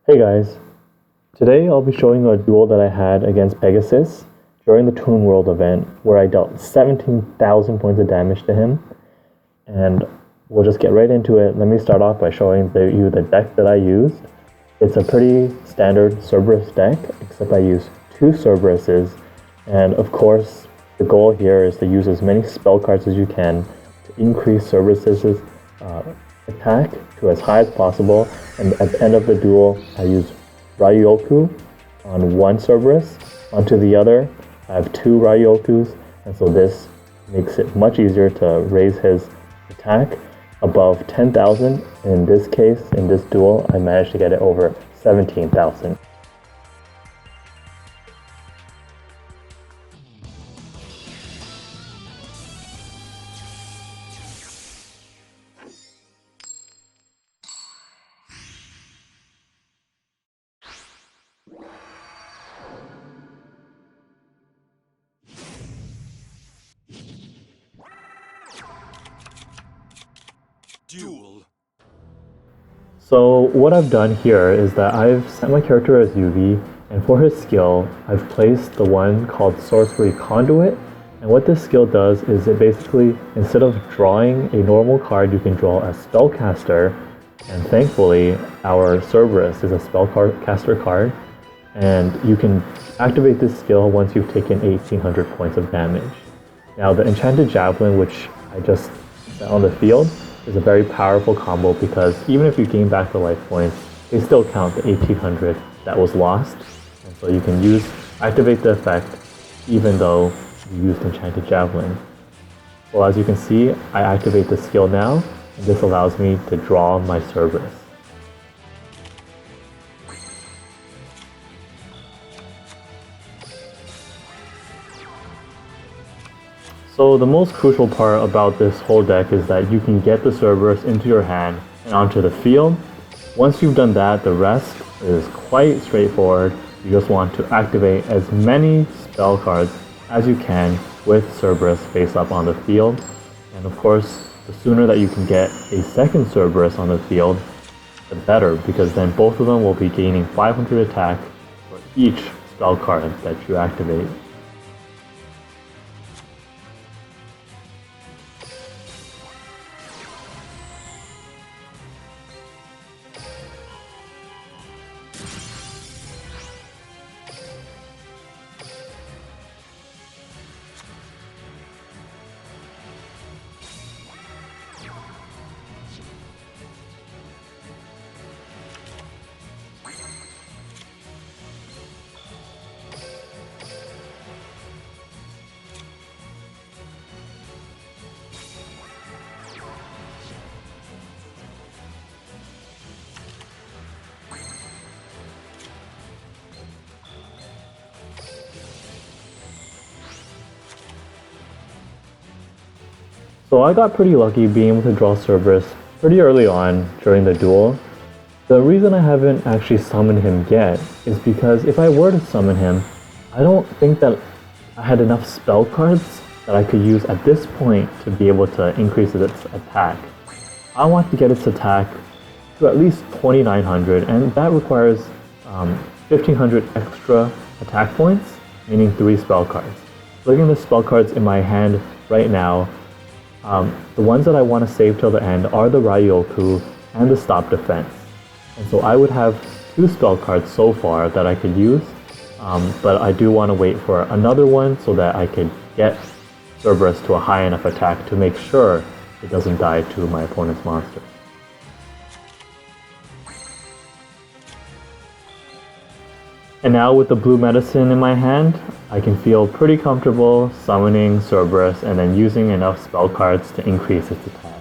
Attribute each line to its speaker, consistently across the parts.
Speaker 1: Hey guys, today I'll be showing you a duel that I had against Pegasus during the Toon World event where I dealt 17,000 points of damage to him, and we'll just get right into it. Let me start off by showing you the deck that I used. It's a pretty standard Cerberus deck, except I use two Cerberuses, and of course the goal here is to use as many spell cards as you can to increase Cerberus's attack to as high as possible, and at the end of the duel I use Ryoku on one Cerberus. Onto the other I have two Ryokus, and so this makes it much easier to raise his attack above 10,000. In this case, in this duel, I managed to get it over 17,000.
Speaker 2: Duel.
Speaker 1: So what I've done here is that I've set my character as UV, and for his skill, I've placed the one called Sorcery Conduit. And what this skill does is it basically, instead of drawing a normal card, you can draw a spellcaster. And thankfully, our Cerberus is a spellcaster card, and you can activate this skill once you've taken 1,800 points of damage. Now the Enchanted Javelin, which I just set on the field, is a very powerful combo because even if you gain back the life points, they still count the 1,800 that was lost. And so you can activate the effect even though you used Enchanted Javelin. Well, as you can see, I activate the skill now, and this allows me to draw my Cerberus. So the most crucial part about this whole deck is that you can get the Cerberus into your hand and onto the field. Once you've done that, the rest is quite straightforward. You just want to activate as many spell cards as you can with Cerberus face up on the field. And of course, the sooner that you can get a second Cerberus on the field, the better, because then both of them will be gaining 500 attack for each spell card that you activate. So I got pretty lucky being able to draw Cerberus pretty early on during the duel. The reason I haven't actually summoned him yet is because if I were to summon him, I don't think that I had enough spell cards that I could use at this point to be able to increase its attack. I want to get its attack to at least 2,900, and that requires 1,500 extra attack points, meaning 3 spell cards. Looking at the spell cards in my hand right now, the ones that I want to save till the end are the Ryoku and the Stop Defense. And so I would have 2 spell cards so far that I could use, but I do want to wait for another one so that I could get Cerberus to a high enough attack to make sure it doesn't die to my opponent's monster. And now with the blue medicine in my hand, I can feel pretty comfortable summoning Cerberus and then using enough spell cards to increase its attack.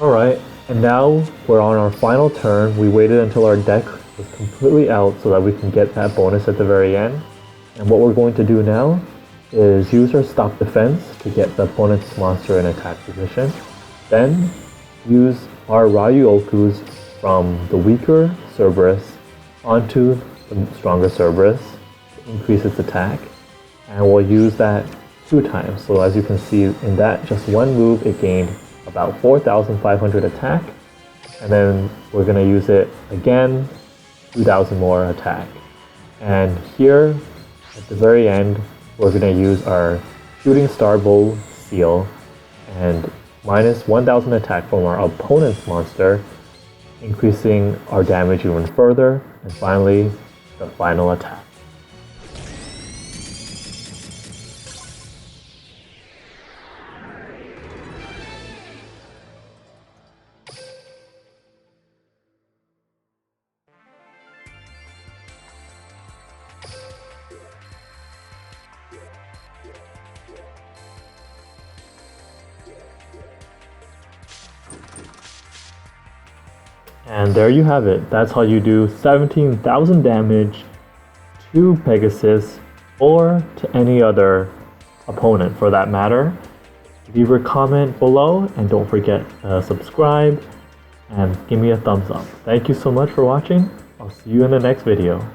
Speaker 1: Alright, and now we're on our final turn. We waited until our deck was completely out so that we can get that bonus at the very end. And what we're going to do now is use our stop defense to get the opponent's monster in attack position. Then use our Ryuokus from the weaker Cerberus onto the stronger Cerberus to increase its attack. And we'll use that 2 times. So as you can see in that just one move, it gained about 4,500 attack. And then we're going to use it again, 2,000 more attack. And here at the very end, we're going to use our Shooting Star Bow seal and minus 1,000 attack from our opponent's monster, increasing our damage even further. And finally, the final attack. And there you have it. That's how you do 17,000 damage to Pegasus or to any other opponent for that matter. Leave your comment below and don't forget to subscribe and give me a thumbs up. Thank you so much for watching. I'll see you in the next video.